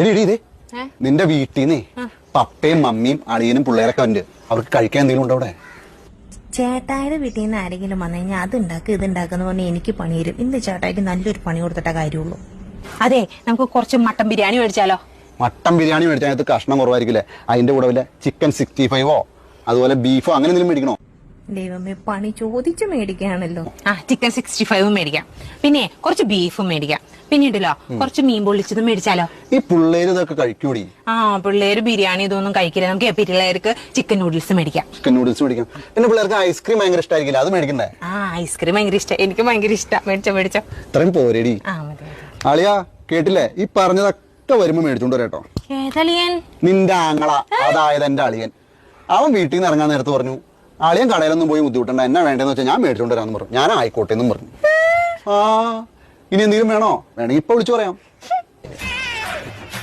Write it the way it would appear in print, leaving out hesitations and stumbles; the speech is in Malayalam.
എടി നിന്റെ വീട്ടിൽ നിന്നേ പപ്പയും മമ്മിയും അളിയനും പിള്ളേരൊക്കെ ഉണ്ട്. അവർക്ക് കഴിക്കാൻ എന്തെങ്കിലും ഉണ്ടോ അവിടെ? ചേട്ടായുടെ വീട്ടിൽ നിന്ന് ആരെങ്കിലും വന്നു കഴിഞ്ഞാൽ അത് ഉണ്ടാക്കുക ഇത് ഉണ്ടാക്കുന്ന പറഞ്ഞാൽ എനിക്ക് പണി തരും. ഇന്ന് ചേട്ടായിക്ക് നല്ലൊരു പണി കൊടുത്തിട്ട കാര്യമുള്ളൂ. അതെ, നമുക്ക് കുറച്ച് മട്ടൻ ബിരിയാണി മേടിച്ചാലോ? മട്ടൻ ബിരിയാണി മേടിച്ചാൽ കഷ്ണം കുറവായിരിക്കില്ലേ? അതിന്റെ കൂടെ വല്ല ചിക്കൻ 65 അതുപോലെ ബീഫോ അങ്ങനെ എന്തെങ്കിലും മേടിക്കണോ? ദൈവമേ, പണി ചോദിച്ചു മേടിക്കുകയാണല്ലോ. ചിക്കൻ 65 മേടിക്കാം, പിന്നെ കുറച്ച് ബീഫും മേടിക്കാം, പിന്നീടല്ലോ കുറച്ച് മീൻ പൊള്ളിച്ചതും മേടിച്ചാലോ? ഈ പിള്ളേര് ഇതൊക്കെ കഴിക്കൂടി? പിള്ളേര് ബിരിയാണി ഇതൊന്നും കഴിക്കില്ല. നമുക്ക് പിള്ളേർക്ക് ചിക്കൻ നൂഡിൽസ് മേടിക്കാം. ചിക്കൻ നൂഡിൽസ് മേടിക്കാം. പിന്നെ പിള്ളേർക്ക് ഐസ്ക്രീം ഭയങ്കര ഇഷ്ടമായിരിക്കില്ല, അത് മേടിക്കണ്ടേ? ഐസ്ക്രീം ഭയങ്കര ഇഷ്ടം, എനിക്ക് ഭയങ്കര ഇഷ്ടം. മേടിച്ചോ. ഇത്രയും പോരേടി. അളിയാ കേട്ടില്ലേ? ഈ പറഞ്ഞതൊക്കെ വരുമ്പോ മേടിച്ചോണ്ട് വരാട്ടോ. ഏതളിയൻ? നിന്റെ ആങ്ങള, അതായത് എന്റെ അളിയൻ. അവൻ വീട്ടിൽ നിന്ന് ഇറങ്ങാൻ നേരത്ത് പറഞ്ഞു, അളിയൻ കടയിലൊന്നും പോയി ബുദ്ധിമുട്ടണ്ട, എന്നാ വേണ്ടെന്ന് വെച്ചാൽ ഞാൻ മേടിച്ചോണ്ട് വരാന്ന് പറഞ്ഞു. ഞാൻ ആയിക്കോട്ടെ എന്നും പറഞ്ഞു. ഇനി എന്തെങ്കിലും വേണോ? വേണമെങ്കിൽ ഇപ്പൊ വിളിച്ചു പറയാം.